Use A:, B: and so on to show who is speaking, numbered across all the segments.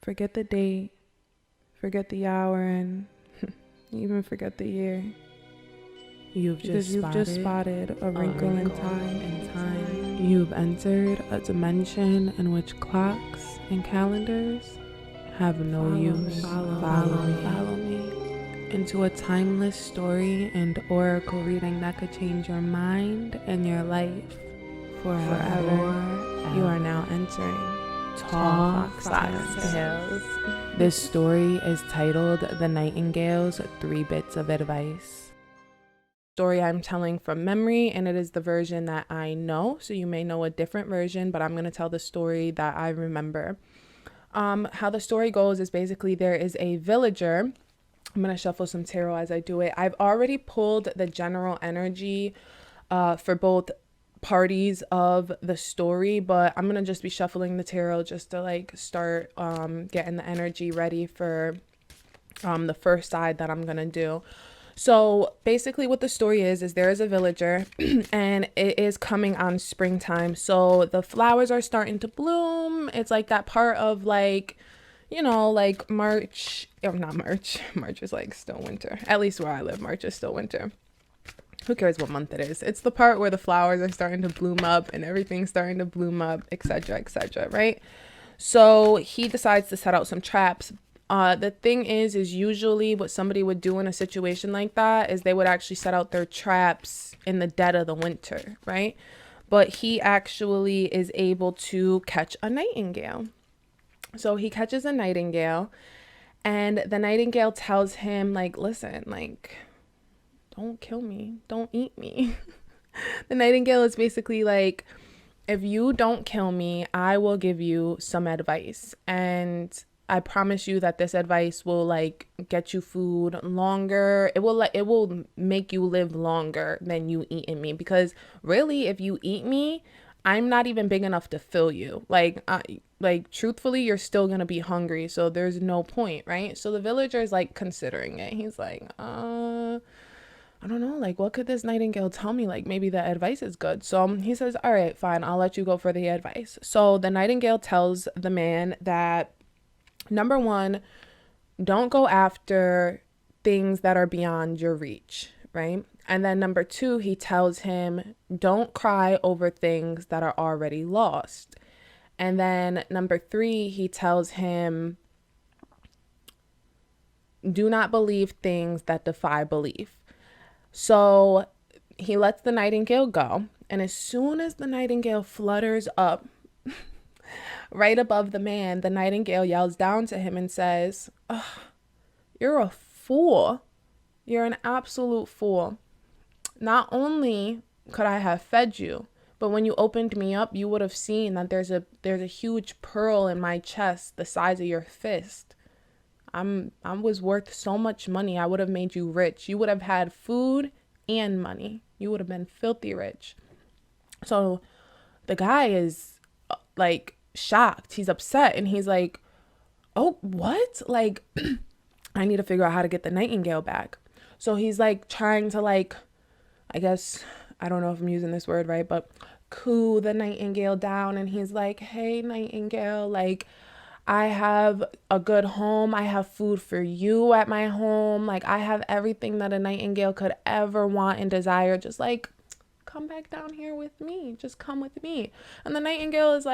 A: Forget the date, forget the hour, and even forget the year. You've just spotted a wrinkle in time. You've entered a dimension in which clocks and calendars have no use. Follow me. Into a timeless story and oracle reading that could change your mind and your life forever. You are now entering Tall Fox Tales. This story is titled The Nightingale's 3 Bits of Advice. Story I'm telling from memory, and it is the version that I know, so you may know a different version, but I'm going to tell the story that I remember. How the story goes is basically there is a villager. I'm going to shuffle some tarot as I do it. I've already pulled the general energy for both parties of the story, but I'm going to just be shuffling the tarot just to start getting the energy ready for the first side that I'm going to do. So basically what the story is there is a villager and it is coming on springtime. So the flowers are starting to bloom. It's like that part of March, or not March. March is still winter. At least where I live, March is still winter. Who cares what month it is? It's the part where the flowers are starting to bloom up and everything's starting to bloom up, etc., right? So he decides to set out some traps. The thing is usually what somebody would do in a situation like that is they would actually set out their traps in the dead of the winter, right? But he actually is able to catch a nightingale. So he catches a nightingale, and the nightingale tells him, listen, don't kill me, don't eat me. The nightingale is basically if you don't kill me, I will give you some advice, and I promise you that this advice will get you food longer. It will make you live longer than you eating me, because really, if you eat me, I'm not even big enough to fill you. Truthfully, you're still gonna be hungry, so there's no point, right? So the villager is considering it. He's I don't know, what could this nightingale tell me? Maybe the advice is good. So he says, all right, fine, I'll let you go for the advice. So the nightingale tells the man that, number 1, don't go after things that are beyond your reach, right? And then number 2, he tells him, don't cry over things that are already lost. And then number 3, he tells him, do not believe things that defy belief. So he lets the nightingale go. And as soon as the nightingale flutters up right above the man, the nightingale yells down to him and says, you're a fool. You're an absolute fool. Not only could I have fed you, but when you opened me up, you would have seen that there's a huge pearl in my chest the size of your fist. I was worth so much money. I would have made you rich. You would have had food and money. You would have been filthy rich. So the guy is shocked. He's upset, and he's like, oh, what? I need to figure out how to get the nightingale back. So he's trying to I guess, I don't know if I'm using this word right, but coo the nightingale down. And he's like, hey, nightingale, I have a good home. I have food for you at my home. I have everything that a nightingale could ever want and desire. Just come back down here with me. Just come with me. And the nightingale is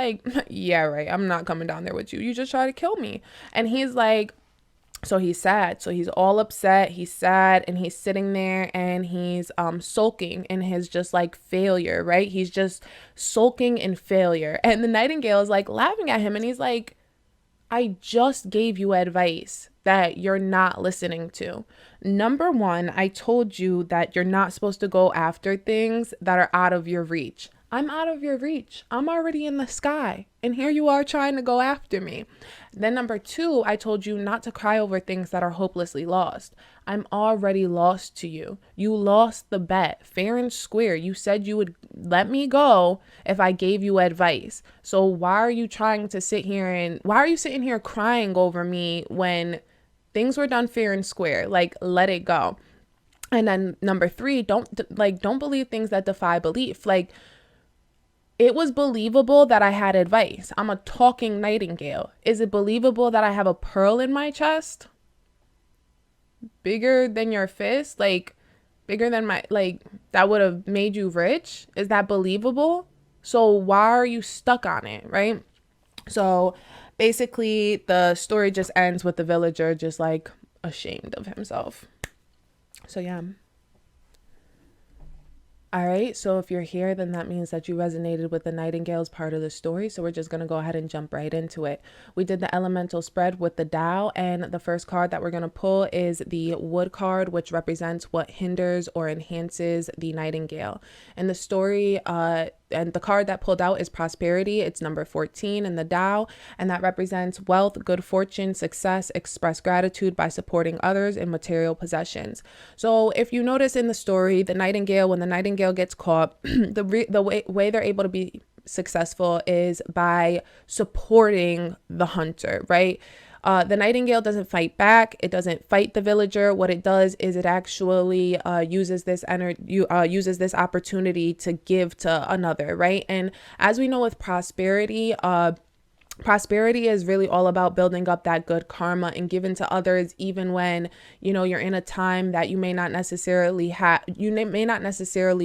A: yeah, right. I'm not coming down there with you. You just try to kill me. And he's so he's sad. So he's all upset. He's sad, and he's sitting there, and he's sulking in his just failure, right? He's just sulking in failure. And the nightingale is laughing at him, and he's I just gave you advice that you're not listening to. Number 1, I told you that you're not supposed to go after things that are out of your reach. I'm out of your reach. I'm already in the sky, and here you are trying to go after me. Then number 2, I told you not to cry over things that are hopelessly lost. I'm already lost to you. You lost the bet, fair and square. You said you would let me go if I gave you advice. So why are you trying to why are you sitting here crying over me when things were done fair and square? Let it go. And then number 3, don't believe things that defy belief. it was believable that I had advice. I'm a talking nightingale. Is it believable that I have a pearl in my chest? Bigger than your fist? Like, bigger than my, like, that would have made you rich? Is that believable? So why are you stuck on it, right? So basically, the story just ends with the villager just like ashamed of himself. So yeah. All right, so if you're here, then that means that you resonated with the Nightingale's part of the story. So we're just going to go ahead and jump right into it. We did the elemental spread with the Tao, and the first card that we're going to pull is the Wood card, which represents what hinders or enhances the Nightingale. And the story, and the card that pulled out is Prosperity. It's number 14 in the Tao, and that represents wealth, good fortune, success, express gratitude by supporting others in material possessions. So if you notice in the story, the Nightingale, when the Nightingale gets caught, the way they're able to be successful is by supporting the hunter, right? The Nightingale doesn't fight back. It doesn't fight the villager. What it does is it actually uses this uses this opportunity to give to another, right? And as we know with prosperity, prosperity is really all about building up that good karma and giving to others, even when, you know, you're in a time that you may not necessarily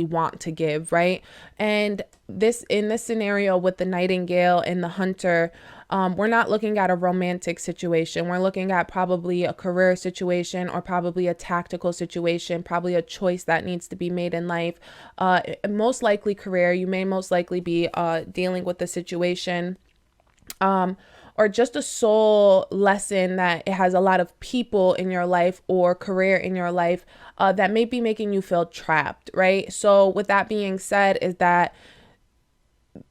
A: want to give, right? And in this scenario with the Nightingale and the hunter, we're not looking at a romantic situation. We're looking at probably a career situation, or probably a tactical situation, probably a choice that needs to be made in life. Most likely career. You may most likely be dealing with the situation, or just a soul lesson that it has a lot of people in your life or career in your life that may be making you feel trapped, right? So with that being said, is that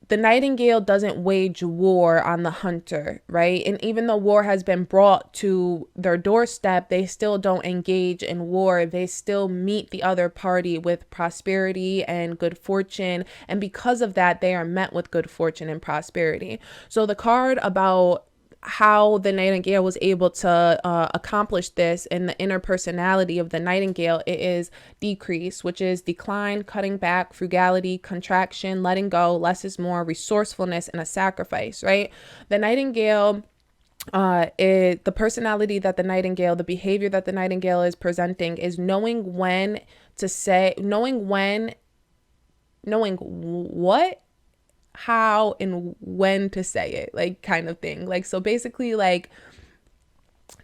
A: the Nightingale doesn't wage war on the hunter, right? And even though war has been brought to their doorstep, they still don't engage in war. They still meet the other party with prosperity and good fortune. And because of that, they are met with good fortune and prosperity. So the card about how the Nightingale was able to accomplish this in the inner personality of the Nightingale, it is decrease, which is decline, cutting back, frugality, contraction, letting go, less is more, resourcefulness, and a sacrifice, right? The Nightingale, the personality that the Nightingale, the behavior that the Nightingale is presenting is knowing when to say, knowing what, how, and when to say it, like, kind of thing. Like, so basically, like,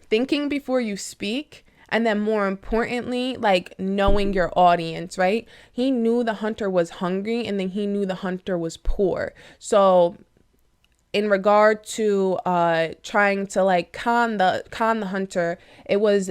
A: thinking before you speak, and then more importantly, like, knowing your audience, right? He knew the hunter was hungry, and then he knew the hunter was poor. So in regard to trying to like con the hunter, it was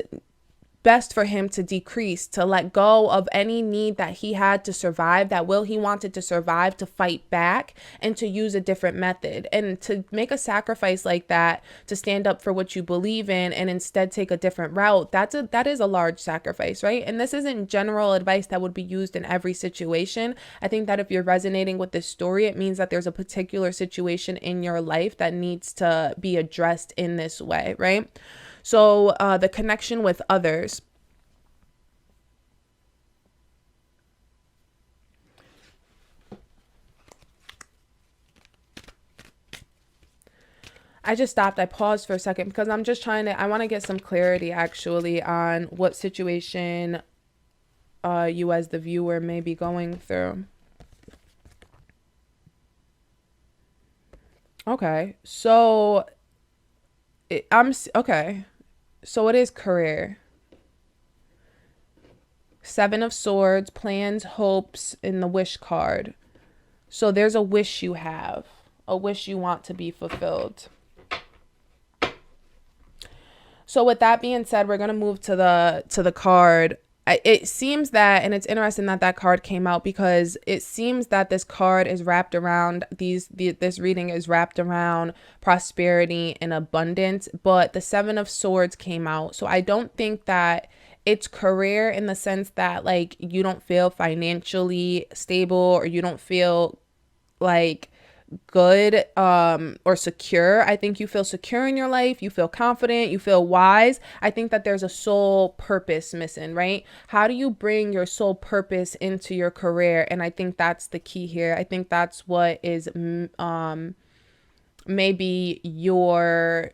A: best for him to decrease, to let go of any need that he had to survive, that will he wanted to survive, to fight back, and to use a different method. And to make a sacrifice like that, to stand up for what you believe in and instead take a different route, that is a large sacrifice, right? And this isn't general advice that would be used in every situation. I think that if you're resonating with this story, it means that there's a particular situation in your life that needs to be addressed in this way, right? So the connection with others. I just stopped. I paused for a second because I'm just I want to get some clarity actually on what situation you as the viewer may be going through. Okay, so okay. So it is career. 7 of Swords, plans, hopes in the wish card. So there's a wish you have, a wish you want to be fulfilled. So with that being said, we're going to move to the card. It seems that, and it's interesting that that card came out, because it seems that this card is wrapped around this reading is wrapped around prosperity and abundance, but the 7 of Swords came out. So I don't think that it's career in the sense that, like, you don't feel financially stable, or you don't feel like good or secure. I think you feel secure in your life, you feel confident, you feel wise. I think that there's a soul purpose missing, right? How do you bring your soul purpose into your career? And I think that's the key here. I think that's what is maybe your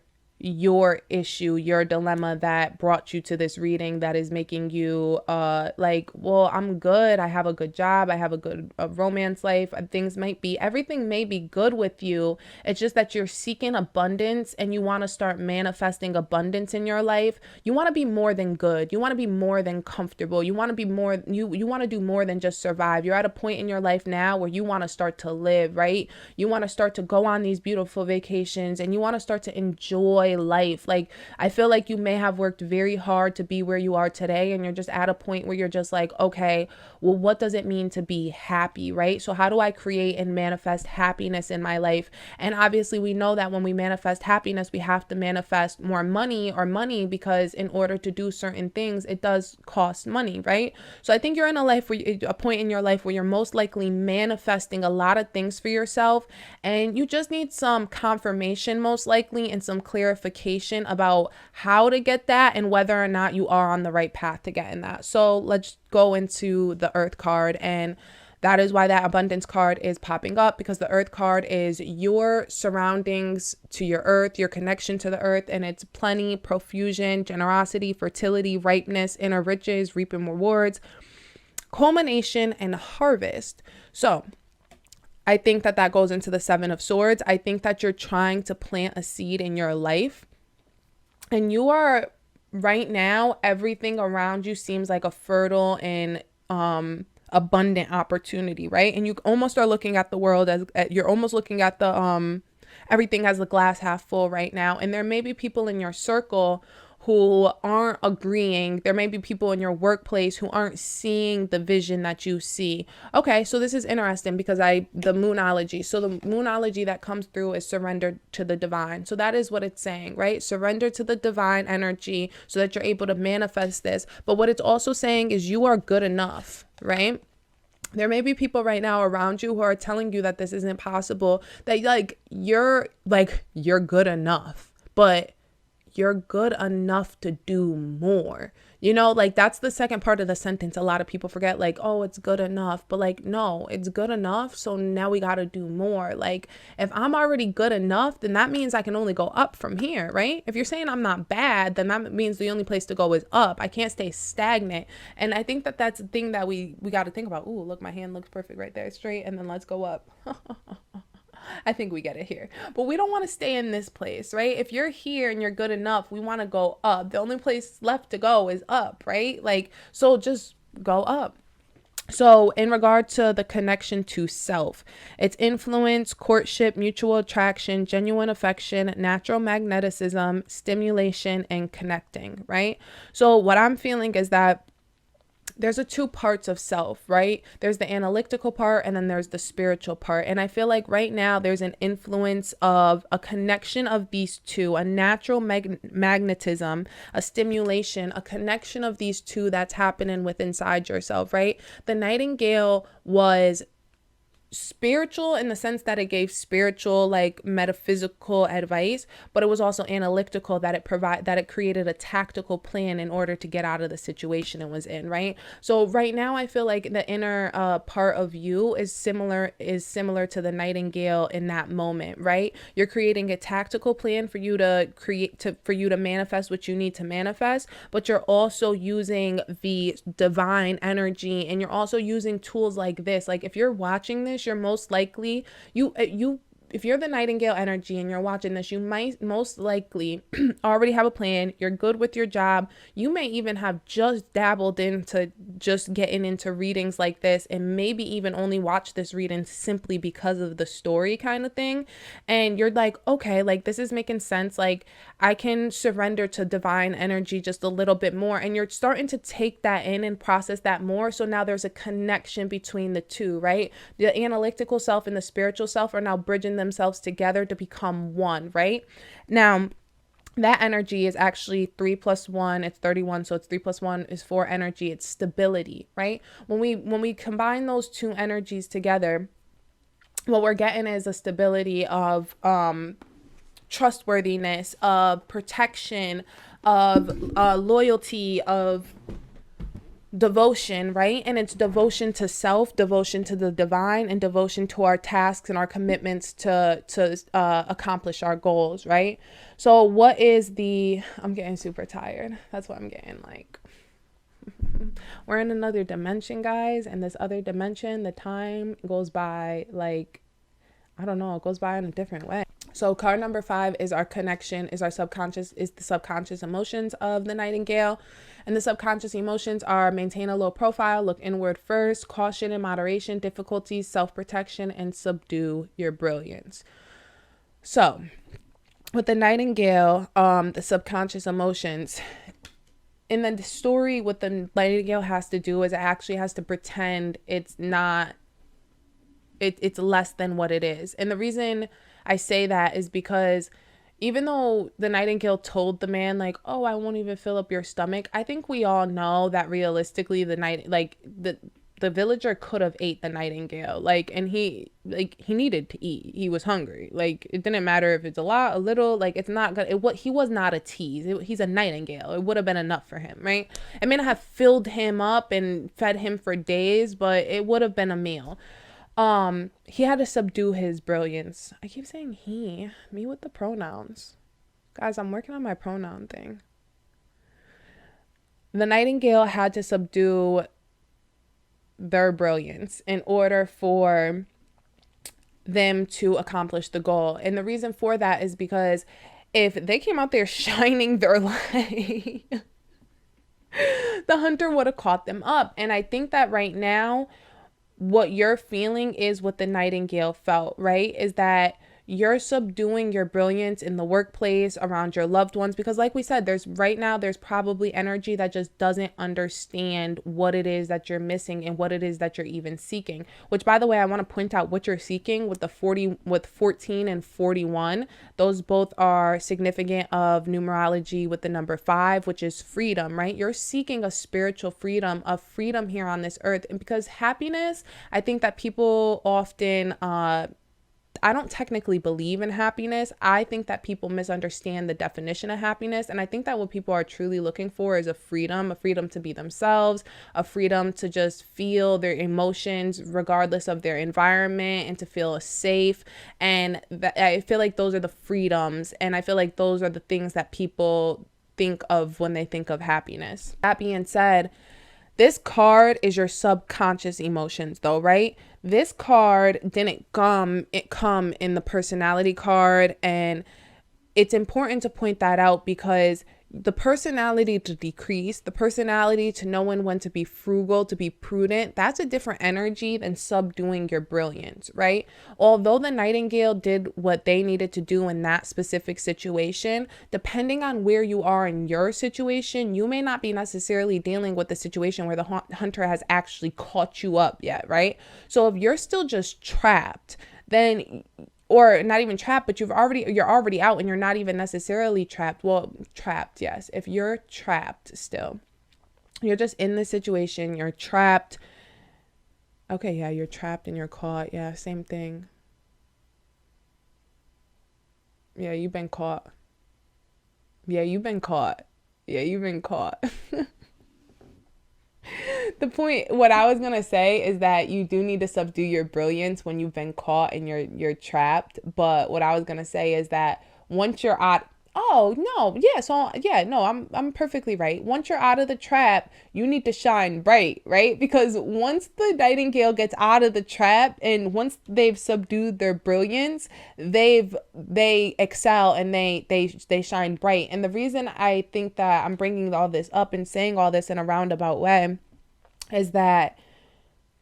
A: issue, your dilemma that brought you to this reading, that is making you like, well, I'm good, I have a good job, I have a good romance life, everything may be good with you. It's just that you're seeking abundance and you want to start manifesting abundance in your life. You want to be more than good, you want to be more than comfortable, you want to be more, you want to do more than just survive. You're at a point in your life now where you want to start to live, right? You want to start to go on these beautiful vacations and you want to start to enjoy life. Like, I feel like you may have worked very hard to be where you are today, and you're just at a point where you're just like, okay, well, what does it mean to be happy, right? So how do I create and manifest happiness in my life? And obviously we know that when we manifest happiness, we have to manifest more money, because in order to do certain things, it does cost money, right? So I think you're in a point in your life where you're most likely manifesting a lot of things for yourself, and you just need some confirmation, most likely, and some clarification about how to get that and whether or not you are on the right path to getting that. So let's go into the Earth card, and that is why that abundance card is popping up, because the Earth card is your surroundings to your earth, your connection to the earth, and it's plenty, profusion, generosity, fertility, ripeness, inner riches, reaping rewards, culmination, and harvest. So I think that that goes into the Seven of Swords. I think that you're trying to plant a seed in your life, and you are right now, everything around you seems like a fertile and abundant opportunity, right? And you almost are looking at the world as you're almost looking at the everything as the glass half full right now. And there may be people in your circle who aren't agreeing. There may be people in your workplace who aren't seeing the vision that you see. Okay, so this is interesting because the Moonology. So the Moonology that comes through is surrender to the divine. So that is what it's saying, right? Surrender to the divine energy so that you're able to manifest this. But what it's also saying is you are good enough, right? There may be people right now around you who are telling you that this isn't possible, that you're good enough, but you're good enough to do more. That's the second part of the sentence. A lot of people forget, oh, it's good enough. But no, it's good enough. So now we got to do more. If I'm already good enough, then that means I can only go up from here, right? If you're saying I'm not bad, then that means the only place to go is up. I can't stay stagnant. And I think that that's the thing that we got to think about. Ooh, look, my hand looks perfect right there, straight. And then let's go up. I think we get it here. But we don't want to stay in this place, right? If you're here and you're good enough, we want to go up. The only place left to go is up, right? So just go up. So in regard to the connection to self, it's influence, courtship, mutual attraction, genuine affection, natural magnetism, stimulation, and connecting, right? So what I'm feeling is that there's a two parts of self, right? There's the analytical part and then there's the spiritual part. And I feel like right now there's an influence of a connection of these two, a natural magnetism, a stimulation, a connection of these two that's happening with inside yourself, right? The Nightingale was spiritual in the sense that it gave spiritual, metaphysical advice, but it was also analytical, that it created a tactical plan in order to get out of the situation it was in, right? So right now I feel like the inner part of you is similar to the Nightingale in that moment, right? You're creating a tactical plan for you to manifest what you need to manifest, but you're also using the divine energy, and you're also using tools like this. If you're watching this, you're most likely, if you're the Nightingale energy and you're watching this, you might most likely already have a plan. You're good with your job. You may even have just dabbled into just getting into readings like this, and maybe even only watch this reading simply because of the story kind of thing. And you're like, okay, this is making sense. I can surrender to divine energy just a little bit more. And you're starting to take that in and process that more. So now there's a connection between the two, right? The analytical self and the spiritual self are now bridging themselves together to become one, right? Now, that energy is actually 3 + 1, it's 31. So it's 3 + 1 is 4 energy. It's stability, right? When we combine those two energies together, what we're getting is a stability of trustworthiness, of protection, of loyalty, of devotion, right? And it's devotion to self, devotion to the divine, and devotion to our tasks and our commitments to accomplish our goals, right? So what is the, I'm getting super tired. That's what I'm getting like. We're in another dimension, guys, and this other dimension, the time goes by like, I don't know, it goes by in a different way. So card number 5 is our connection, is our subconscious, is the subconscious emotions of the Nightingale. And the subconscious emotions are maintain a low profile, look inward first, caution and moderation, difficulties, self-protection, and subdue your brilliance. So with the Nightingale, the subconscious emotions, in the story, what the Nightingale has to do is it actually has to pretend it's not, it's less than what it is. And the reason I say that is because even though the Nightingale told the man like, oh, I won't even fill up your stomach, I think we all know that realistically the villager could have ate the Nightingale, like, and he needed to eat. He was hungry. Like, it didn't matter if it's a lot, a little, like, it's not gonna, he was not a tease. He's a Nightingale. It would have been enough for him, right? It may not have filled him up and fed him for days, but it would have been a meal. He had to subdue his brilliance. I keep saying me with the pronouns. Guys, I'm working on my pronoun thing. The Nightingale had to subdue their brilliance in order for them to accomplish the goal. And the reason for that is because if they came out there shining their light, the hunter would have caught them up. And I think that right now, what you're feeling is what the Nightingale felt, right? Is that you're subduing your brilliance in the workplace, around your loved ones, because like we said, there's probably energy that just doesn't understand what it is that you're missing and what it is that you're even seeking. Which, by the way, I want to point out what you're seeking with 14 and 41. Those both are significant of numerology with the number 5, which is freedom, right? You're seeking a spiritual freedom, of freedom here on this earth. And because happiness, I think that people often I don't technically believe in happiness. I think that people misunderstand the definition of happiness. And I think that what people are truly looking for is a freedom to be themselves, a freedom to just feel their emotions regardless of their environment, and to feel safe. And I feel like those are the freedoms. And I feel like those are the things that people think of when they think of happiness. That being said, this card is your subconscious emotions though, right? This card didn't come in the personality card, and it's important to point that out because the personality to decrease, the personality to knowing when to be frugal, to be prudent, that's a different energy than subduing your brilliance, right? Although the Nightingale did what they needed to do in that specific situation, depending on where you are in your situation, you may not be necessarily dealing with the situation where the hunter has actually caught you up yet, right? So if you're still just trapped, then, or not even trapped, but you're already out and you're not even necessarily trapped. Well, trapped, yes. If you're trapped still, you're just in the situation, you're trapped. Okay, yeah, you're trapped and you're caught. Yeah, same thing. Yeah, you've been caught. Yeah, you've been caught. Yeah, you've been caught. The point, what I was gonna say is that you do need to subdue your brilliance when you've been caught and you're trapped. But what I was gonna say is that once you're out, oh no, yeah, so yeah, no, I'm perfectly right. Once you're out of the trap, you need to shine bright, right? Because once the Nightingale gets out of the trap and once they've subdued their brilliance, they excel and they shine bright. And the reason I think that I'm bringing all this up and saying all this in a roundabout way is that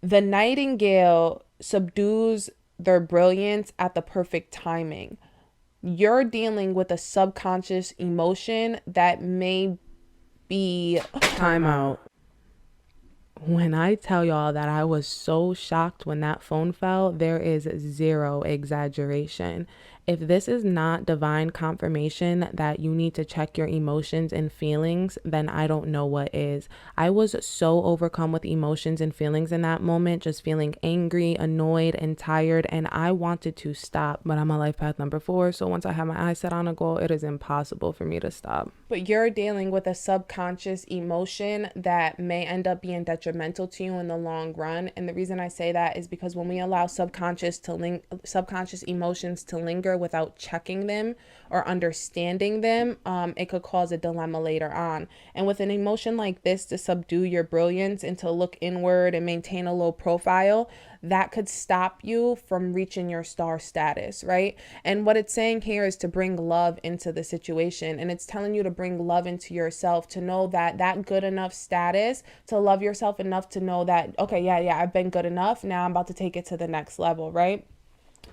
A: the Nightingale subdues their brilliance at the perfect timing. You're dealing with a subconscious emotion that may be timeout. When I tell y'all that I was so shocked when that phone fell, there is zero exaggeration. If this is not divine confirmation that you need to check your emotions and feelings, then I don't know what is. I was so overcome with emotions and feelings in that moment, just feeling angry, annoyed, and tired, and I wanted to stop, but I'm a life path number 4, so once I have my eyes set on a goal, it is impossible for me to stop. But you're dealing with a subconscious emotion that may end up being detrimental to you in the long run, and the reason I say that is because when we allow subconscious emotions to linger without checking them or understanding them, it could cause a dilemma later on. And with an emotion like this, to subdue your brilliance and to look inward and maintain a low profile, that could stop you from reaching your star status, right? And what it's saying here is to bring love into the situation, and it's telling you to bring love into yourself, to know that that good enough status, to love yourself enough to know that, okay, yeah, I've been good enough, now I'm about to take it to the next level, right?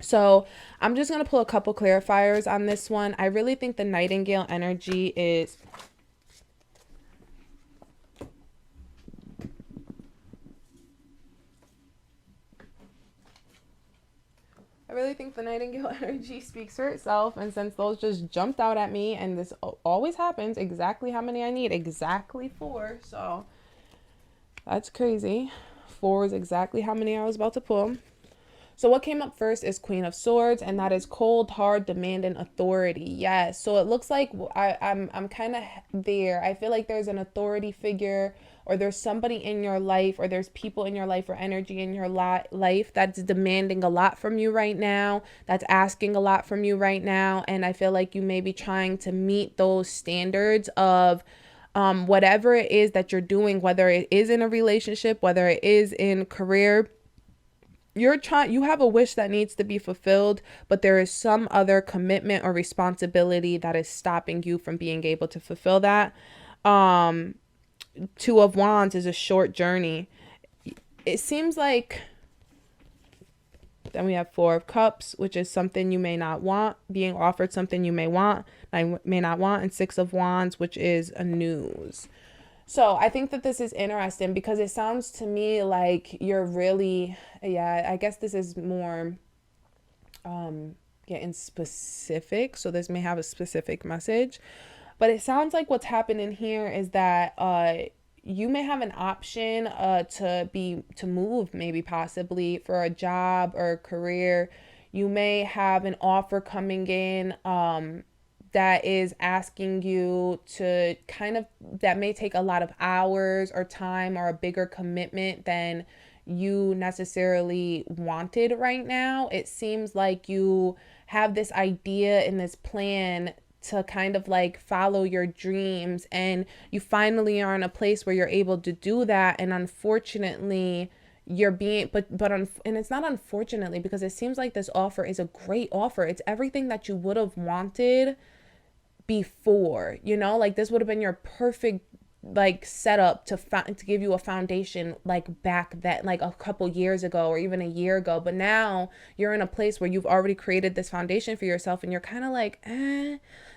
A: So I'm just going to pull a couple clarifiers on this one. I really think the Nightingale energy is... I really think the Nightingale energy speaks for itself. And since those just jumped out at me, and this always happens, exactly how many I need, exactly 4. So that's crazy. 4 is exactly how many I was about to pull. So what came up first is Queen of Swords, and that is cold, hard, demanding authority. Yes. So it looks like I'm kind of there. I feel like there's an authority figure, or there's somebody in your life, or there's people in your life or energy in your life that's demanding a lot from you right now, that's asking a lot from you right now. And I feel like you may be trying to meet those standards of whatever it is that you're doing, whether it is in a relationship, whether it is in career. You have a wish that needs to be fulfilled, but there is some other commitment or responsibility that is stopping you from being able to fulfill that. 2 of Wands is a short journey. It seems like... Then we have 4 of Cups, which is something you may not want, being offered something you may not want, and 6 of Wands, which is a news. So I think that this is interesting because it sounds to me like you're really, I guess this is more getting specific. So this may have a specific message, but it sounds like what's happening here is that you may have an option to move, maybe possibly for a job or a career. You may have an offer coming in that is asking you to that may take a lot of hours or time or a bigger commitment than you necessarily wanted right now. It seems like you have this idea and this plan to kind of like follow your dreams, and you finally are in a place where you're able to do that. And unfortunately, you're being, and it's not unfortunately, because it seems like this offer is a great offer. It's everything that you would have wanted before, like this would have been your perfect like setup to give you a foundation, like back that, like a couple years ago or even a year ago. But now you're in a place where you've already created this foundation for yourself, and you're kind of like,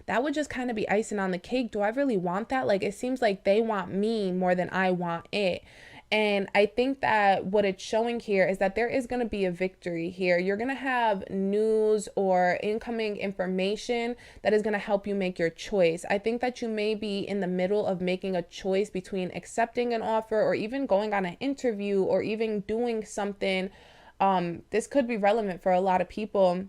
A: that would just kind of be icing on the cake. Do I really want that? Like, it seems like they want me more than I want it. And I think that what it's showing here is that there is going to be a victory here. You're going to have news or incoming information that is going to help you make your choice. I think that you may be in the middle of making a choice between accepting an offer or even going on an interview or even doing something. This could be relevant for a lot of people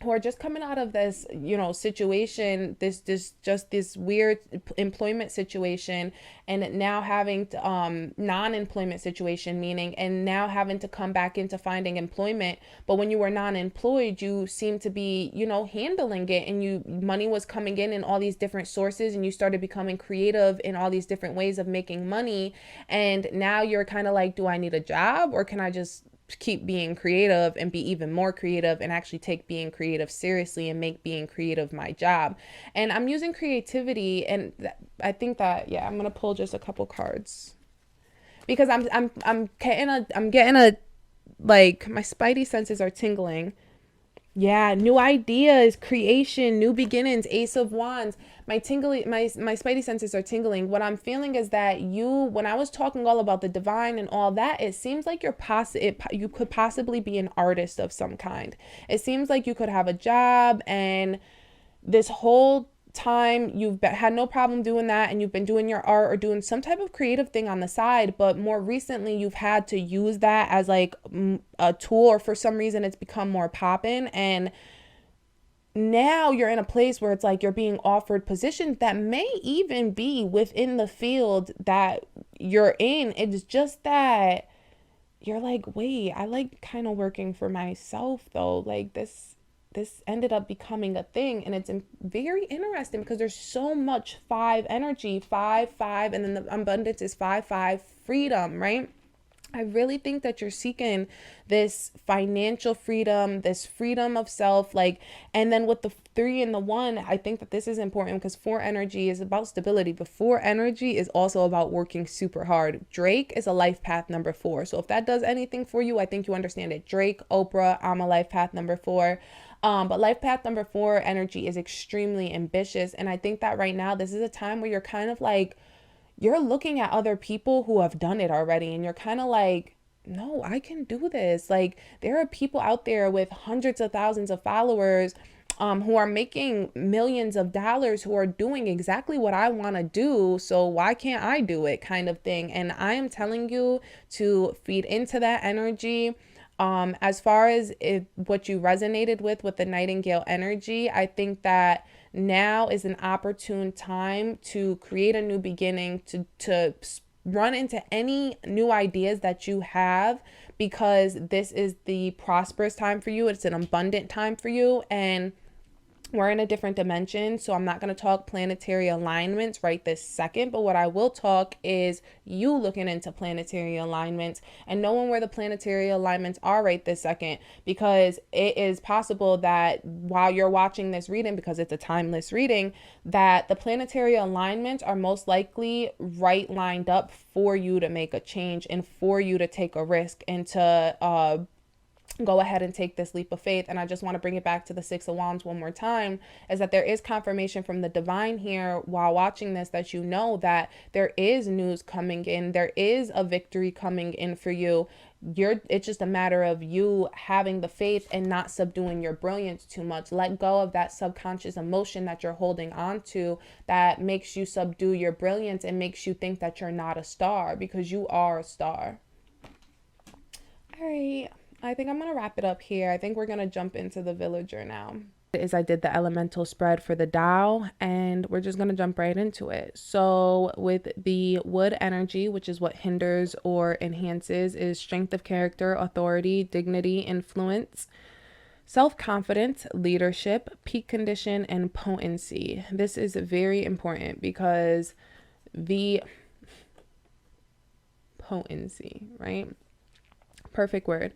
A: who are just coming out of this, situation, this weird employment situation, and now having to, non-employment situation, meaning, and now having to come back into finding employment. But when you were non-employed, you seemed to be, handling it, and money was coming in all these different sources, and you started becoming creative in all these different ways of making money. And now you're kind of like, do I need a job, or can I just keep being creative and be even more creative and actually take being creative seriously and make being creative my job? And I'm using creativity, and I think that, I'm gonna pull just a couple cards because I'm getting a like, my spidey senses are tingling. Yeah, new ideas, creation, new beginnings, Ace of Wands. My tingling, my spidey senses are tingling. What I'm feeling is that you, when I was talking all about the divine and all that, it seems like you could possibly be an artist of some kind. It seems like you could have a job, and this whole time you've had no problem doing that, and you've been doing your art or doing some type of creative thing on the side, but more recently you've had to use that as like a tool, or for some reason it's become more poppin', and now you're in a place where it's like you're being offered positions that may even be within the field that you're in. It's just that you're like, wait, I like kind of working for myself though. Like this ended up becoming a thing, and it's very interesting because there's so much five energy, five, and then the abundance is five, freedom, right? I really think that you're seeking this financial freedom, this freedom of self, like, and then with the three and the one, I think that this is important because four energy is about stability, but four energy is also about working super hard. Drake is a life path number 4. So if that does anything for you, I think you understand it. Drake, Oprah, I'm a life path number 4. But life path number 4 energy is extremely ambitious. And I think that right now, this is a time where you're kind of like, you're looking at other people who have done it already, and you're kind of like, no, I can do this. Like, there are people out there with hundreds of thousands of followers, who are making millions of dollars, who are doing exactly what I want to do. So why can't I do it, kind of thing. And I am telling you to feed into that energy. As far as what you resonated with the Nightingale energy, I think that now is an opportune time to create a new beginning, to run into any new ideas that you have, because this is the prosperous time for you. It's an abundant time for you, and we're in a different dimension. So I'm not going to talk planetary alignments right this second, but what I will talk is you looking into planetary alignments and knowing where the planetary alignments are right this second, because it is possible that while you're watching this reading, because it's a timeless reading, that the planetary alignments are most likely right lined up for you to make a change and for you to take a risk and to go ahead and take this leap of faith. And I just want to bring it back to the Six of Wands one more time, is that there is confirmation from the divine here while watching this, that you know that there is news coming in, there is a victory coming in for you. It's just a matter of you having the faith and not subduing your brilliance too much. Let go of that subconscious emotion that you're holding on to that makes you subdue your brilliance and makes you think that you're not a star, because you are a star. All right, I think I'm going to wrap it up here. I think we're going to jump into the villager now. I did the elemental spread for the Tao, and we're just going to jump right into it. So with the wood energy, which is what hinders or enhances, is strength of character, authority, dignity, influence, self-confidence, leadership, peak condition, and potency. This is very important because the potency, right? Perfect word.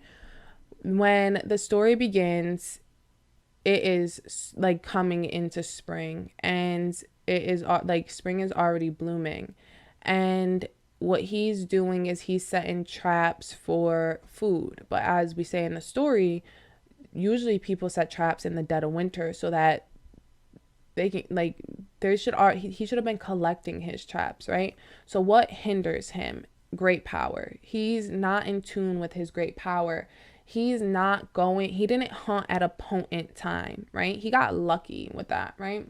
A: When the story begins, it is like coming into spring, and it is like spring is already blooming, and what he's doing is he's setting traps for food. But as we say in the story, usually people set traps in the dead of winter so that they can, like, he should have been collecting his traps, right? So what hinders him? Great power. He's not in tune with his great power. He didn't hunt at a potent time, right? He got lucky with that, right?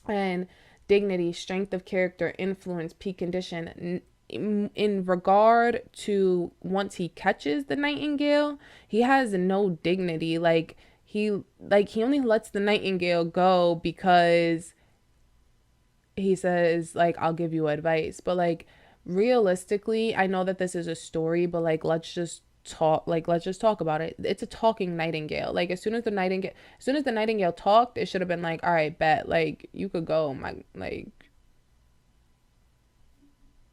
A: And dignity, strength of character, influence, peak condition. In regard to once he catches the nightingale, he has no dignity. He only lets the nightingale go because he says, like, I'll give you advice. But like, realistically, I know that this is a story, but like, let's just talk about it. It's a talking nightingale. Like, as soon as the nightingale talked, it should have been like, all right, bet, like, you could go, my, like,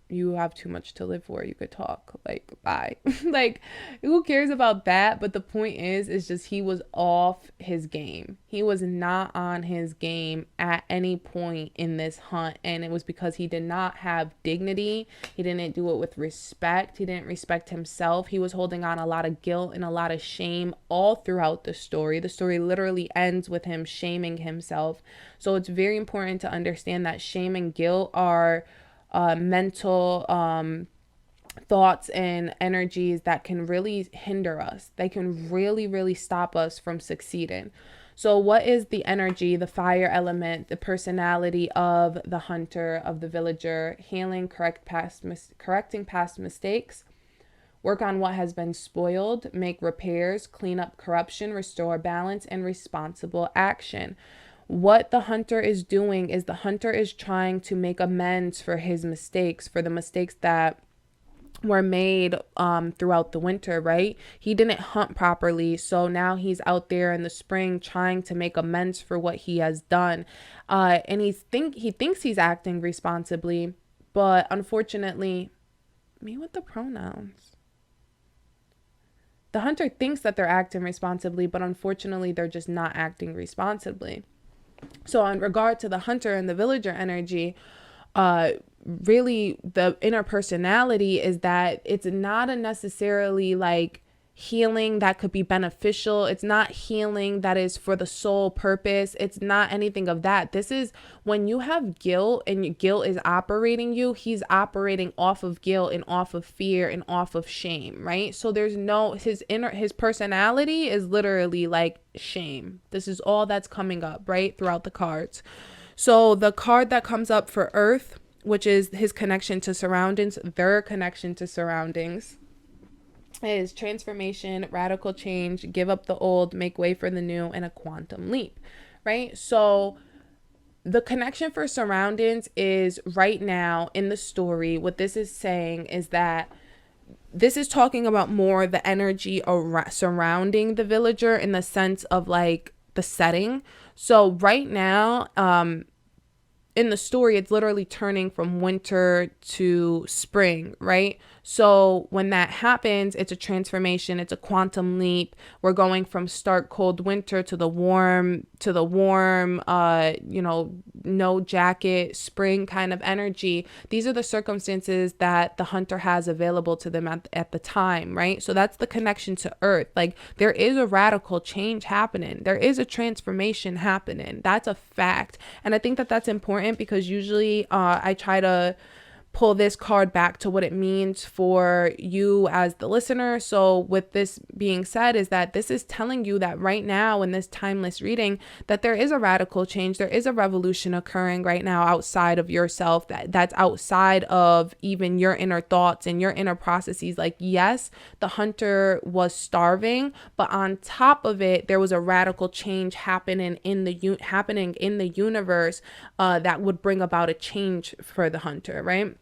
A: you have too much to live for. You could talk. Like, bye. Like, who cares about that? But the point is just he was off his game. He was not on his game at any point in this hunt. And it was because he did not have dignity. He didn't do it with respect. He didn't respect himself. He was holding on a lot of guilt and a lot of shame all throughout the story. The story literally ends with him shaming himself. So it's very important to understand that shame and guilt are mental thoughts and energies that can really hinder us. They can really stop us from succeeding. So what is the energy, the fire element, the personality of the hunter, of the villager? Healing, correcting past mistakes, work on what has been spoiled, make repairs, clean up corruption, restore balance, and responsible action. What the hunter is doing is the hunter is trying to make amends for his mistakes, for the mistakes that were made throughout the winter, right? He didn't hunt properly, so now he's out there in the spring trying to make amends for what he has done. And he thinks he's acting responsibly, but unfortunately, me with the pronouns. The hunter thinks that they're acting responsibly, but unfortunately, they're just not acting responsibly. So in regard to the hunter and the villager energy, really the inner personality is that it's not a necessarily like healing that could be beneficial. It's not healing that is for the sole purpose. It's not anything of that. This is when you have guilt and your guilt is operating you, he's operating off of guilt and off of fear and off of shame, right? So there's no, his personality is literally like shame. This is all that's coming up, right? Throughout the cards. So the card that comes up for Earth, which is his connection to surroundings, their connection to surroundings, is transformation, radical change, give up the old, make way for the new, and a quantum leap, right? So the connection for surroundings is right now in the story. What this is saying is that this is talking about more the energy surrounding the villager in the sense of like the setting. So right now, in the story, it's literally turning from winter to spring, right? So when that happens, it's a transformation, it's a quantum leap. We're going from stark cold winter to the warm, no jacket, spring kind of energy. These are the circumstances that the hunter has available to them at the time, right? So that's the connection to Earth. Like there is a radical change happening. There is a transformation happening. That's a fact. And I think that that's important because usually I try to pull this card back to what it means for you as the listener. So with this being said, is that this is telling you that right now in this timeless reading that there is a radical change, there is a revolution occurring right now outside of yourself, that's outside of even your inner thoughts and your inner processes. Like, yes, the hunter was starving, but on top of it, there was a radical change happening in the universe that would bring about a change for the hunter, right?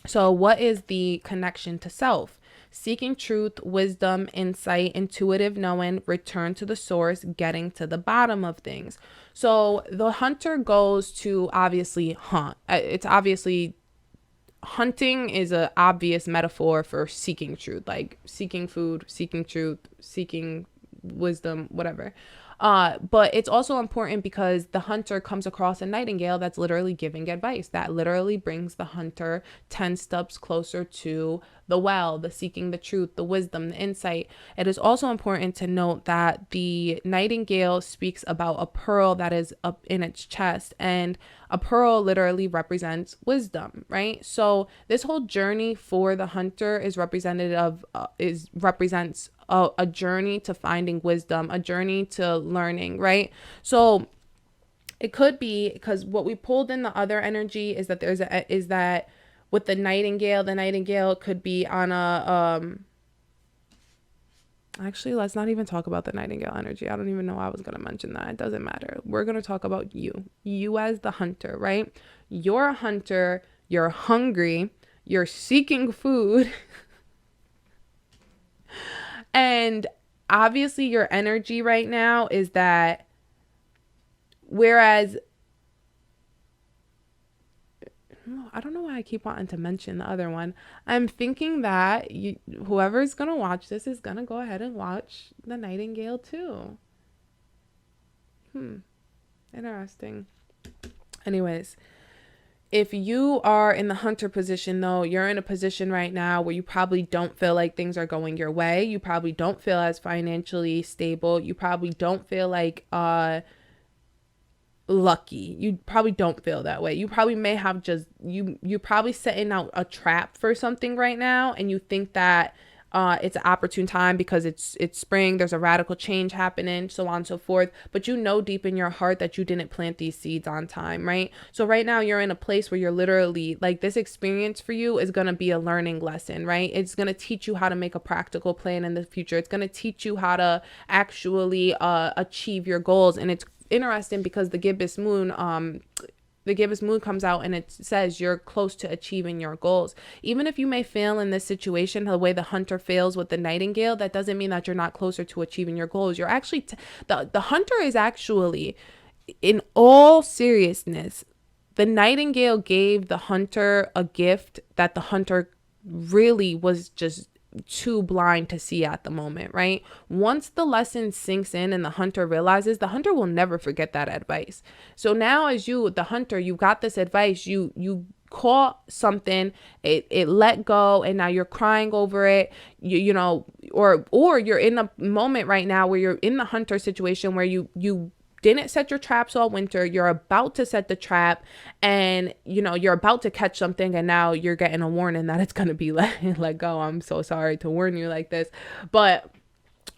A: So what is the connection to self? Seeking truth, wisdom, insight, intuitive knowing, return to the source, getting to the bottom of things. So the hunter goes to obviously hunt. It's obviously hunting is an obvious metaphor for seeking truth, like seeking food, seeking truth, seeking wisdom, whatever. But it's also important because the hunter comes across a nightingale that's literally giving advice. That literally brings the hunter 10 steps closer to the well, the seeking the truth, the wisdom, the insight. It is also important to note that the nightingale speaks about a pearl that is up in its chest, and a pearl literally represents wisdom, right? So this whole journey for the hunter is representative represents a journey to finding wisdom, a journey to learning, right? So it could be because what we pulled in the other energy is that is that with the nightingale could be on a actually, let's not even talk about the nightingale energy. I don't even know why I was going to mention that. It doesn't matter. We're going to talk about you as the hunter, right? You're a hunter, you're hungry, you're seeking food. And obviously your energy right now is that whereas I don't know why I keep wanting to mention the other one. I'm thinking that whoever's going to watch this is going to go ahead and watch the Nightingale too. Interesting. Anyways, if you are in the hunter position, though, you're in a position right now where you probably don't feel like things are going your way. You probably don't feel as financially stable. You probably don't feel like lucky. You probably don't feel that way. You probably may have just you're probably setting out a trap for something right now, and you think that it's an opportune time because it's spring, there's a radical change happening, so on and so forth. But you know deep in your heart that you didn't plant these seeds on time, right? So right now you're in a place where you're literally like, this experience for you is going to be a learning lesson, right? It's going to teach you how to make a practical plan in the future. It's going to teach you how to actually achieve your goals. And it's interesting because the gibbous moon comes out and it says you're close to achieving your goals. Even if you may fail in this situation, the way the hunter fails with the nightingale, that doesn't mean that you're not closer to achieving your goals. You're actually the hunter is actually, in all seriousness, the nightingale gave the hunter a gift that the hunter really was just too blind to see at the moment, right? Once the lesson sinks in and the hunter realizes, the hunter will never forget that advice. So now as you, the hunter, you got this advice, you caught something, it let go, and now you're crying over it, you know, or you're in a moment right now where you're in the hunter situation where you didn't set your traps all winter, you're about to set the trap, and you know you're about to catch something, and now you're getting a warning that it's going to be let go. I'm so sorry to warn you like this, but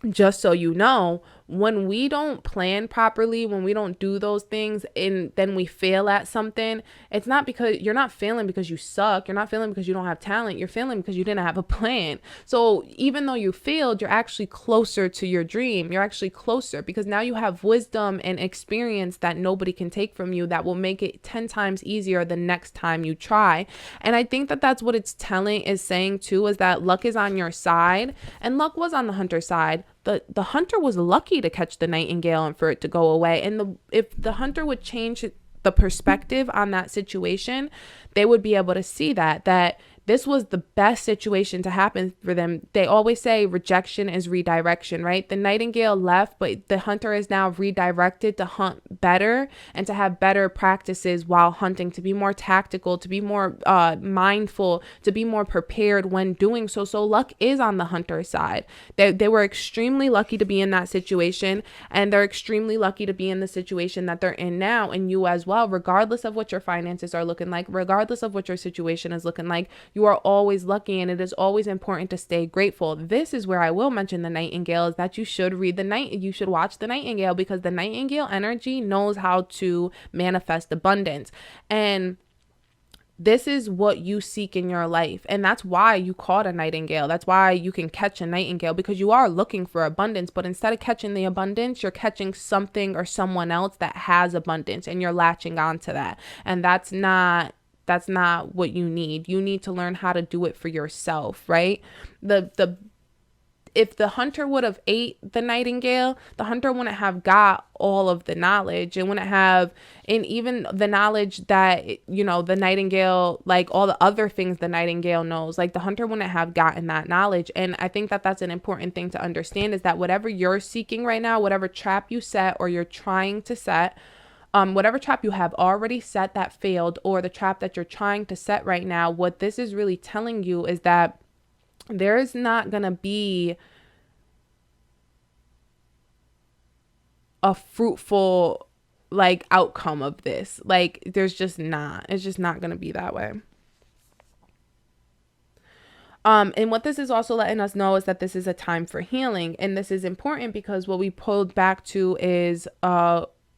A: just so you know, when we don't plan properly, when we don't do those things and then we fail at something, it's not because you're not failing because you suck. You're not failing because you don't have talent. You're failing because you didn't have a plan. So even though you failed, you're actually closer to your dream. You're actually closer because now you have wisdom and experience that nobody can take from you that will make it 10 times easier the next time you try. And I think that that's what it's saying too, is that luck is on your side, and luck was on the hunter side. The hunter was lucky to catch the nightingale and for it to go away. And if the hunter would change the perspective on that situation, they would be able to see that this was the best situation to happen for them. They always say rejection is redirection, right? The nightingale left, but the hunter is now redirected to hunt better and to have better practices while hunting, to be more tactical, to be more mindful, to be more prepared when doing so. So luck is on the hunter's side. They were extremely lucky to be in that situation, and they're extremely lucky to be in the situation that they're in now, and you as well, regardless of what your finances are looking like, regardless of what your situation is looking like. You are always lucky, and it is always important to stay grateful. This is where I will mention the nightingale, is that you should you should watch the nightingale, because the nightingale energy knows how to manifest abundance. And this is what you seek in your life. And that's why you caught a nightingale. That's why you can catch a nightingale, because you are looking for abundance. But instead of catching the abundance, you're catching something or someone else that has abundance, and you're latching on to that. And that's not what you need. You need to learn how to do it for yourself, right? If the hunter would have ate the nightingale, the hunter wouldn't have got all of the knowledge, and wouldn't have, and even the knowledge that, you know, the nightingale, like all the other things the nightingale knows, like the hunter wouldn't have gotten that knowledge. And I think that that's an important thing to understand, is that whatever you're seeking right now, whatever trap you set or you're trying to set, whatever trap you have already set that failed, or the trap that you're trying to set right now, what this is really telling you is that there is not going to be a fruitful like outcome of this. Like it's just not going to be that way. And what this is also letting us know is that this is a time for healing. And this is important because what we pulled back to is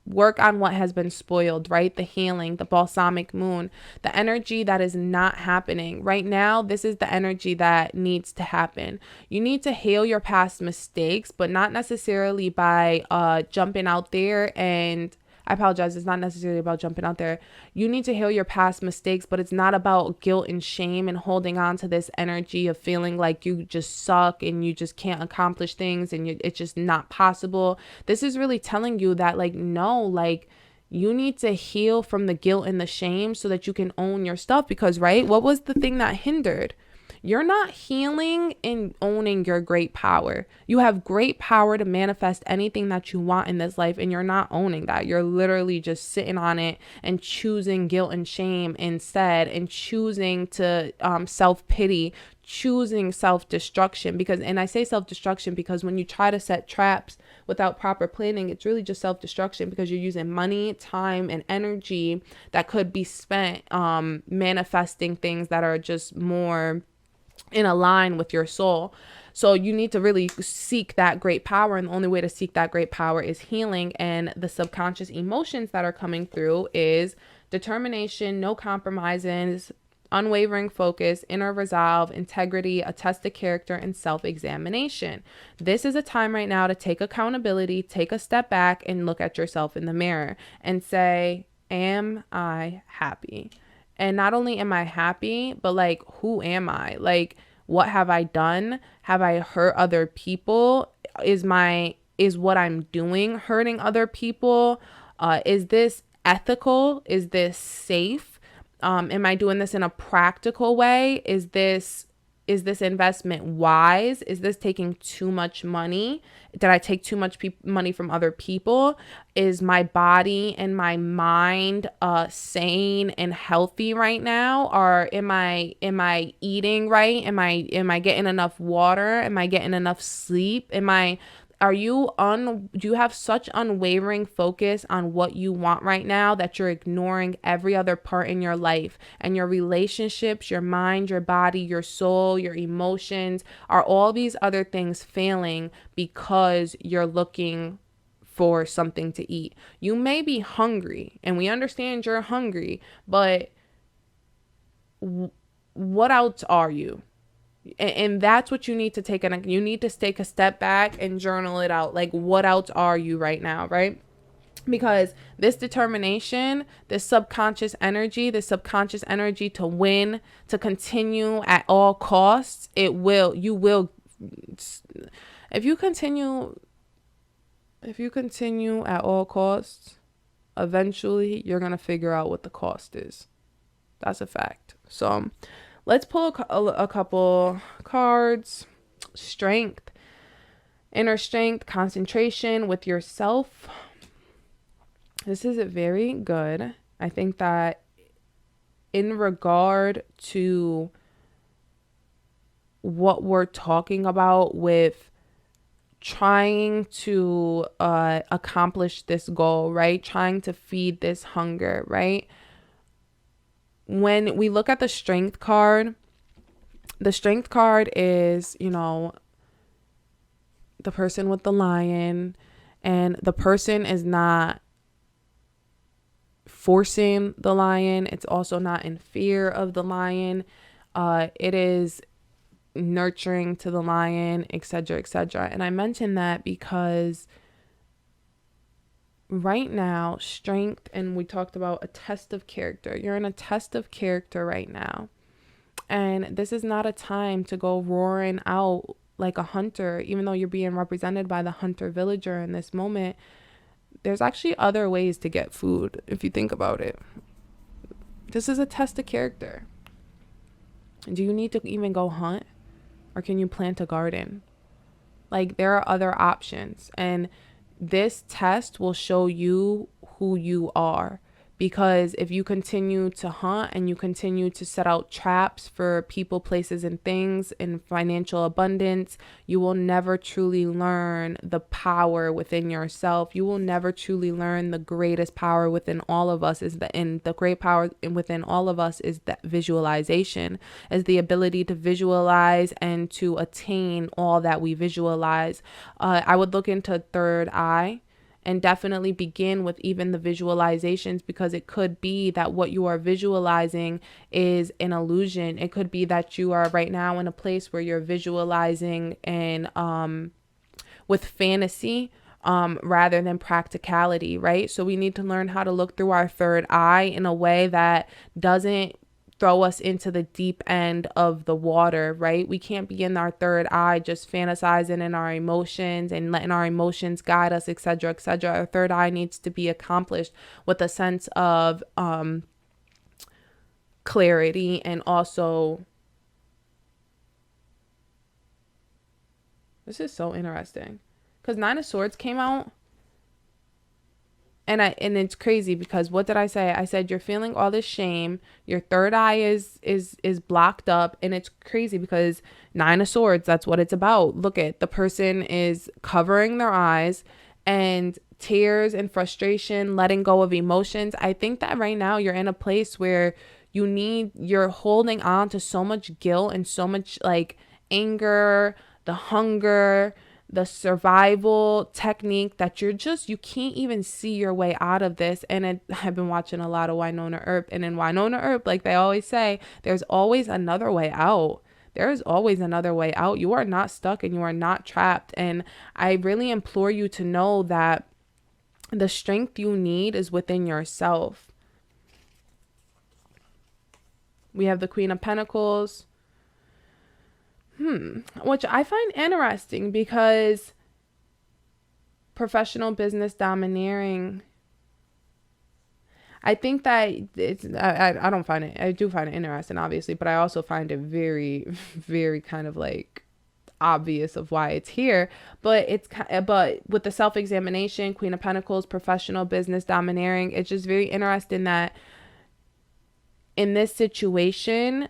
A: work on what has been spoiled, right? The healing, the balsamic moon, the energy that is not happening right now. This is the energy that needs to happen. You need to heal your past mistakes, but not necessarily by jumping out there and I apologize. It's not necessarily about jumping out there. You need to heal your past mistakes, but it's not about guilt and shame and holding on to this energy of feeling like you just suck and you just can't accomplish things and it's just not possible. This is really telling you that, like, no, like, You need to heal from the guilt and the shame so that you can own your stuff. Because, right, what was the thing that hindered? You're not healing and owning your great power. You have great power to manifest anything that you want in this life, and you're not owning that. You're literally just sitting on it and choosing guilt and shame instead, and choosing to self-pity, choosing self-destruction. Because, and I say self-destruction because when you try to set traps without proper planning, it's really just self-destruction, because you're using money, time, and energy that could be spent manifesting things that are just more in a line with your soul. So you need to really seek that great power. And the only way to seek that great power is healing. And the subconscious emotions that are coming through is determination, no compromises, unwavering focus, inner resolve, integrity, a test of character, and self-examination. This is a time right now to take accountability, take a step back, and look at yourself in the mirror and say, am I happy? And not only am I happy, but like, who am I? Like, what have I done? Have I hurt other people? Is what I'm doing hurting other people? Is this ethical? Is this safe? Am I doing this in a practical way? Is this investment wise? Is this taking too much money? Did I take too much money from other people? Is my body and my mind sane and healthy right now? Or am I eating right? Am I getting enough water? Am I getting enough sleep? Do you have such unwavering focus on what you want right now that you're ignoring every other part in your life and your relationships, your mind, your body, your soul, your emotions? Are all these other things failing because you're looking for something to eat? You may be hungry, and we understand you're hungry, but what else are you? And that's what you need to take. You need to take a step back and journal it out. Like, what else are you right now, right? Because this determination, this subconscious energy to win, to continue at all costs, if you continue at all costs, eventually you're going to figure out what the cost is. That's a fact. So let's pull a couple cards. Strength, inner strength, concentration with yourself. This is very good. I think that in regard to what we're talking about with trying to accomplish this goal, right? Trying to feed this hunger, right? When we look at the strength card is, the person with the lion, and the person is not forcing the lion. It's also not in fear of the lion. It is nurturing to the lion, etc., etc. And I mention that because right now, strength, and we talked about a test of character. You're in a test of character right now. And this is not a time to go roaring out like a hunter, even though you're being represented by the hunter villager in this moment. There's actually other ways to get food, if you think about it. This is a test of character. Do you need to even go hunt? Or can you plant a garden? Like, there are other options. And this test will show you who you are. Because if you continue to hunt and you continue to set out traps for people, places, and things in financial abundance, you will never truly learn the power within yourself. You will never truly learn the greatest power within all of us the great power within all of us is that visualization, is the ability to visualize and to attain all that we visualize. I would look into third eye. And definitely begin with even the visualizations, because it could be that what you are visualizing is an illusion. It could be that you are right now in a place where you're visualizing and with fantasy rather than practicality, right? So we need to learn how to look through our third eye in a way that doesn't throw us into the deep end of the water, right? We can't be in our third eye just fantasizing in our emotions and letting our emotions guide us, etc., etc. Our third eye needs to be accomplished with a sense of clarity, and also, this is so interesting because Nine of Swords came out. And it's crazy because what did I say? I said you're feeling all this shame. Your third eye is blocked up, and it's crazy because Nine of Swords, that's what it's about. Look at the person is covering their eyes, and tears and frustration, letting go of emotions. I think that right now you're in a place where you're holding on to so much guilt and so much like anger, the hunger, the survival technique that you can't even see your way out of this. And I've been watching a lot of Winona Earp, and in Winona Earp, like they always say, there's always another way out. There is always another way out. You are not stuck and you are not trapped. And I really implore you to know that the strength you need is within yourself. We have the Queen of Pentacles. Which I find interesting because professional business domineering. I think that I don't find it, I do find it interesting, obviously, but I also find it very, very kind of like obvious of why it's here. But with the self-examination, Queen of Pentacles, professional business domineering, it's just very interesting that in this situation,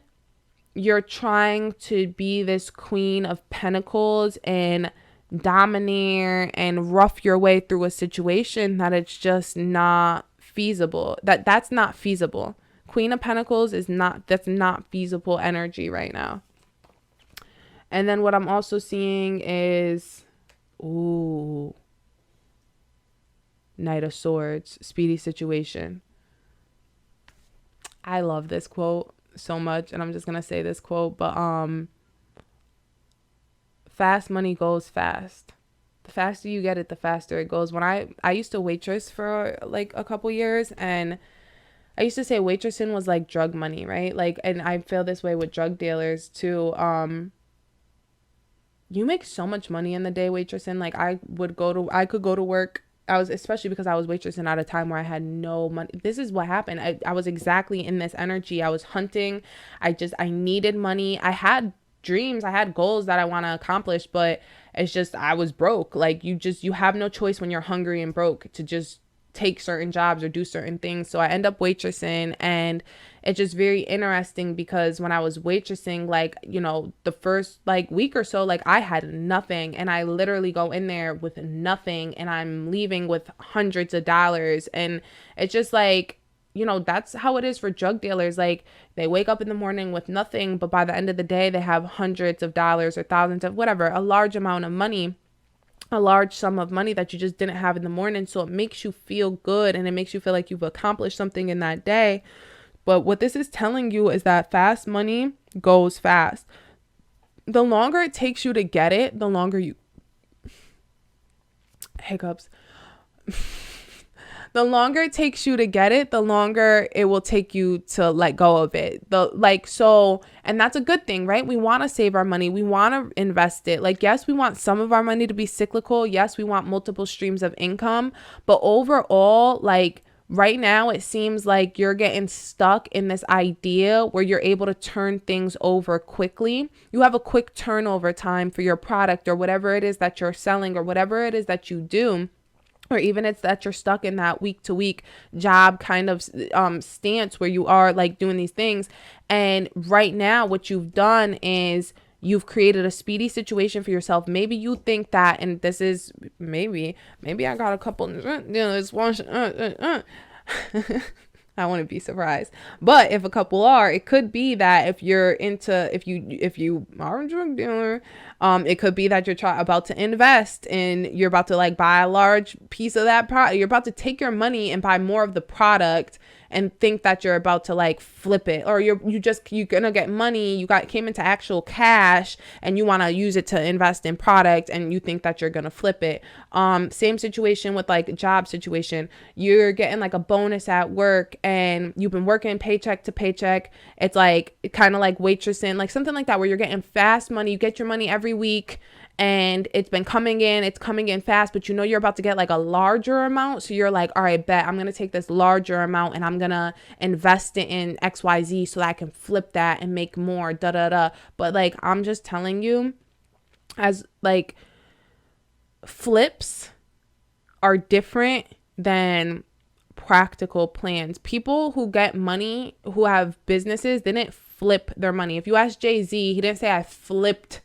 A: you're trying to be this Queen of Pentacles and domineer and rough your way through a situation that it's just not feasible. That's not feasible. Queen of Pentacles that's not feasible energy right now. And then what I'm also seeing is, Knight of Swords, speedy situation. I love this quote so much, and I'm just gonna say this quote, but fast money goes fast. The faster you get it, the faster it goes. When I used to waitress for like a couple years, and I used to say waitressing was like drug money, right? Like, and I feel this way with drug dealers too. You make so much money in the day waitressing. Like I could go to work. Especially because I was waitressing at a time where I had no money. This is what happened. I was exactly in this energy. I was hunting. I needed money. I had dreams. I had goals that I want to accomplish, but it's just, I was broke. Like you have no choice when you're hungry and broke to just take certain jobs or do certain things. So I end up waitressing, and it's just very interesting because when I was waitressing, like, you know, the first like week or so, like I had nothing, and I literally go in there with nothing and I'm leaving with hundreds of dollars. And it's just like, you know, that's how it is for drug dealers. Like they wake up in the morning with nothing, but by the end of the day, they have hundreds of dollars or thousands of whatever, a large amount of money, a large sum of money that you just didn't have in the morning. So it makes you feel good, and it makes you feel like you've accomplished something in that day. But what this is telling you is that fast money goes fast. The longer it takes you to get it, the longer you hiccups. The longer it takes you to get it, the longer it will take you to let go of it. And that's a good thing, right? We want to save our money. We want to invest it. Like, yes, we want some of our money to be cyclical. Yes, we want multiple streams of income. But overall, like right now, it seems like you're getting stuck in this idea where you're able to turn things over quickly. You have a quick turnover time for your product or whatever it is that you're selling or whatever it is that you do. Or even it's that you're stuck in that week to week job kind of stance where you are like doing these things. And right now what you've done is you've created a speedy situation for yourself. Maybe you think that, and this is maybe I got a couple, this one, I wouldn't be surprised. But if a couple are, it could be that if you are a drug dealer, it could be that you're about to invest and you're about to like buy a large piece of that product. You're about to take your money and buy more of the product and think that you're about to like flip it, or you're gonna get money, came into actual cash, and you want to use it to invest in product, and you think that you're gonna flip it. Same situation with like job situation. You're getting like a bonus at work, and you've been working paycheck to paycheck. It's like kind of like waitressing, like something like that, where you're getting fast money. You get your money every week, and it's coming in fast, but you know you're about to get like a larger amount. So you're like, all right, bet I'm going to take this larger amount and I'm going to invest it in XYZ so that I can flip that and make more, da da da. But like, I'm just telling you, as like, flips are different than practical plans. People who get money, who have businesses, didn't flip their money. If you ask Jay-Z, he didn't say I flipped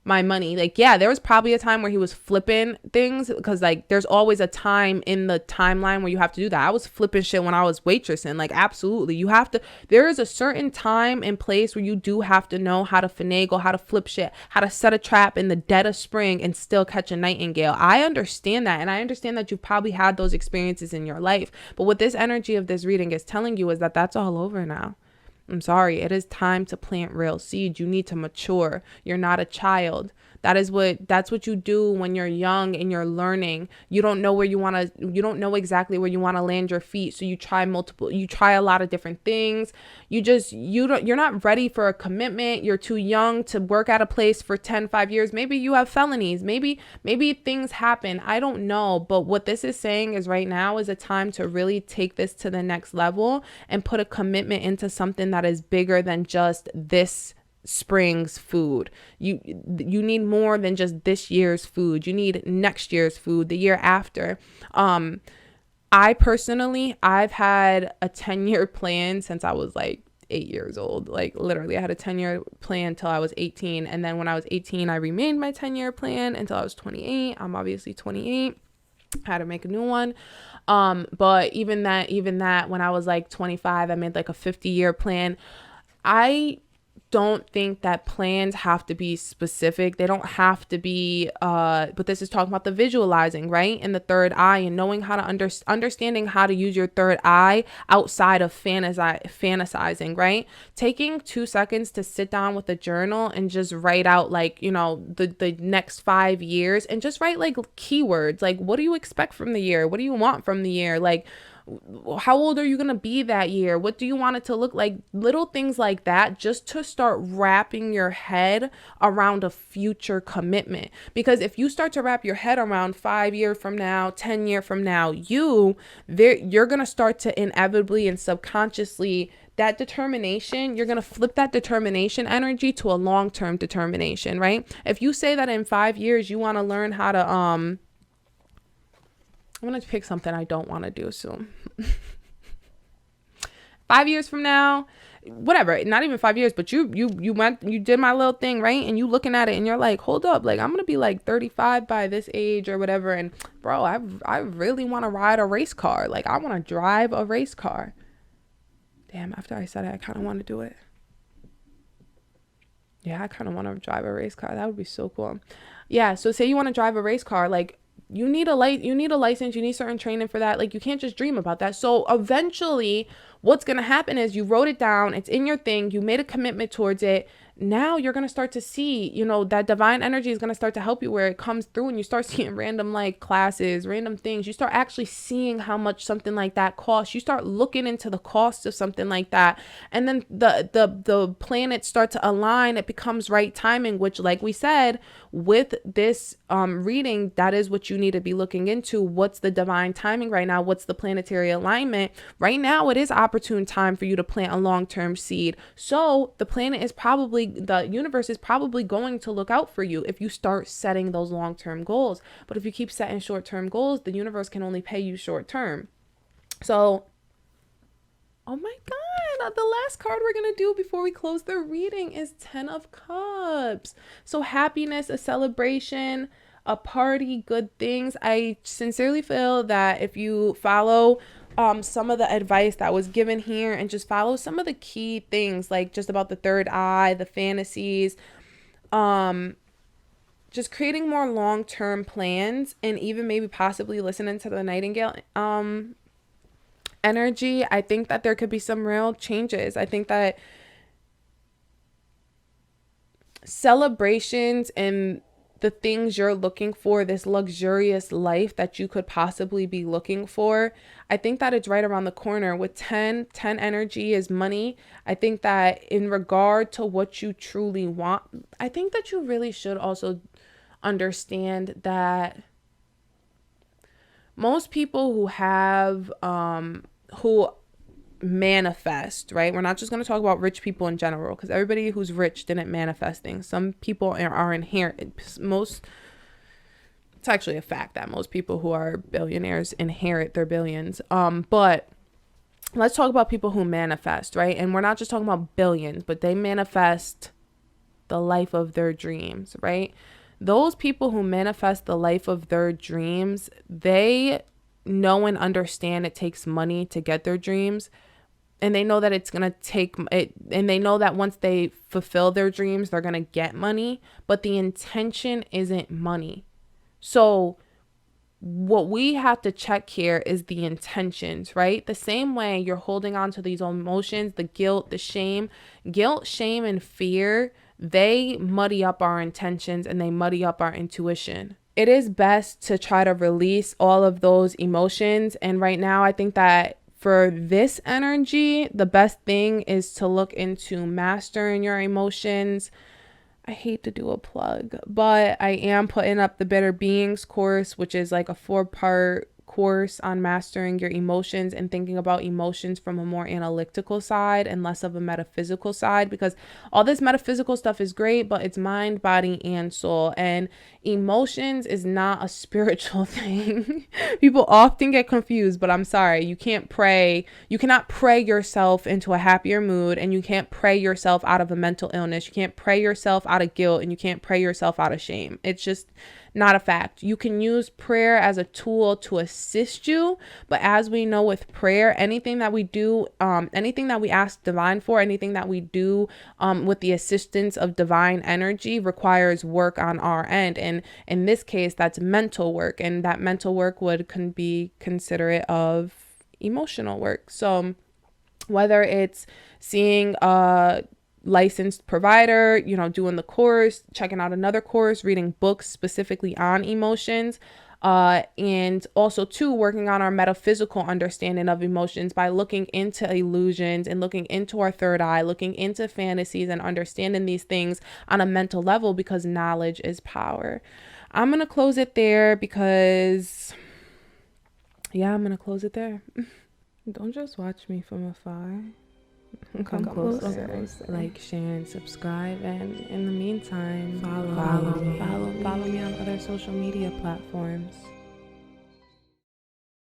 A: my money. Like, yeah, there was probably a time where he was flipping things, because like there's always a time in the timeline where you have to do that. I was flipping shit when I was waitressing. Like, absolutely, you have to. There is a certain time and place where you do have to know how to finagle, how to flip shit, how to set a trap in the dead of spring and still catch a nightingale. I understand that, and I understand that you've probably had those experiences in your life. But what this energy of this reading is telling you is that that's all over now. I'm sorry. It is time to plant real seeds. You need to mature. You're not a child. That's what you do when you're young and you're learning. You don't know exactly where you want to land your feet. So you try a lot of different things. You're not ready for a commitment. You're too young to work at a place for 5 years. Maybe you have felonies. Maybe things happen. I don't know. But what this is saying is right now is a time to really take this to the next level and put a commitment into something that is bigger than just this spring's food. You need more than just this year's food. You need next year's food, the year after. I personally, I've had a 10-year plan since I was like 8 years old. Like, literally, I had a 10-year plan until I was 18. And then when I was 18, I remained my 10-year plan until I was 28. I'm obviously 28. I had to make a new one. But even that, when I was like 25, I made like a 50-year plan. I don't think that plans have to be specific. They don't have to be, but this is talking about the visualizing, right? And the third eye, and knowing how to understanding how to use your third eye outside of fantasizing, right? Taking 2 seconds to sit down with a journal and just write out like, the next 5 years, and just write like keywords. Like, what do you expect from the year? What do you want from the year? Like, how old are you going to be that year? What do you want it to look like? Little things like that, just to start wrapping your head around a future commitment. Because if you start to wrap your head around 5 years from now, 10 years from now, you're going to start to inevitably and subconsciously, that determination, you're going to flip that determination energy to a long-term determination, right? If you say that in 5 years, you want to learn how to, I'm going to pick something I don't want to do soon. 5 years from now, whatever, not even 5 years, but you did my little thing, right? And you looking at it and you're like, hold up, like, I'm going to be like 35 by this age or whatever. And bro, I really want to ride a race car. Like, I want to drive a race car. Damn, after I said it, I kind of want to do it. Yeah, I kind of want to drive a race car. That would be so cool. Yeah, so say you want to drive a race car, like, you need a license, you need certain training for that. Like, you can't just dream about that. So eventually what's going to happen is you wrote it down, it's in your thing, you made a commitment towards it. Now you're going to start to see, that divine energy is going to start to help you where it comes through, and you start seeing random like classes, random things. You start actually seeing how much something like that costs. You start looking into the cost of something like that. And then the planets start to align. It becomes right timing, which, like we said, with this reading, that is what you need to be looking into. What's the divine timing right now? What's the planetary alignment? Right now, it is opportune time for you to plant a long-term seed. So the universe is probably going to look out for you if you start setting those long-term goals. But if you keep setting short-term goals, the universe can only pay you short-term. So, oh my God, the last card we're going to do before we close the reading is 10 of Cups. So happiness, a celebration, a party, good things. I sincerely feel that if you follow some of the advice that was given here and just follow some of the key things, like just about the third eye, the fantasies, just creating more long-term plans, and even maybe possibly listening to the Nightingale energy, I think that there could be some real changes. I think that celebrations and the things you're looking for, this luxurious life that you could possibly be looking for, I think that it's right around the corner. With 10 energy is money. I think that in regard to what you truly want, I think that you really should also understand that most people who have who manifest, right? We're not just going to talk about rich people in general, because everybody who's rich didn't manifest things. Some people are inherent. It's actually a fact that most people who are billionaires inherit their billions. But let's talk about people who manifest, right? And we're not just talking about billions, but they manifest the life of their dreams, right? Those people who manifest the life of their dreams, they know and understand it takes money to get their dreams. And they know that it's going to take it. And they know that once they fulfill their dreams, they're going to get money. But the intention isn't money. So what we have to check here is the intentions, right? The same way you're holding on to these emotions, the guilt, the shame, shame, and fear, they muddy up our intentions and they muddy up our intuition. It is best to try to release all of those emotions. And right now, I think that for this energy, the best thing is to look into mastering your emotions. I hate to do a plug, but I am putting up the Better Beings course, which is like a 4-part course on mastering your emotions and thinking about emotions from a more analytical side and less of a metaphysical side, because all this metaphysical stuff is great, but it's mind, body, and soul. And emotions is not a spiritual thing. People often get confused, but I'm sorry, you cannot pray yourself into a happier mood, and you can't pray yourself out of a mental illness. You can't pray yourself out of guilt, and you can't pray yourself out of shame. It's just not a fact. You can use prayer as a tool to assist you, but as we know with prayer, anything that we do, anything that we ask divine for, anything that we do with the assistance of divine energy requires work on our end. And in this case, that's mental work, and that mental work can be considerate of emotional work. So whether it's seeing licensed provider, doing the course, checking out another course, reading books specifically on emotions, and also too working on our metaphysical understanding of emotions by looking into illusions and looking into our third eye, looking into fantasies and understanding these things on a mental level, because knowledge is power. I'm going to close it there because I'm going to close it there. Don't just watch me from afar. Come closer. Like, share, and subscribe. And in the meantime, follow me on other social media platforms.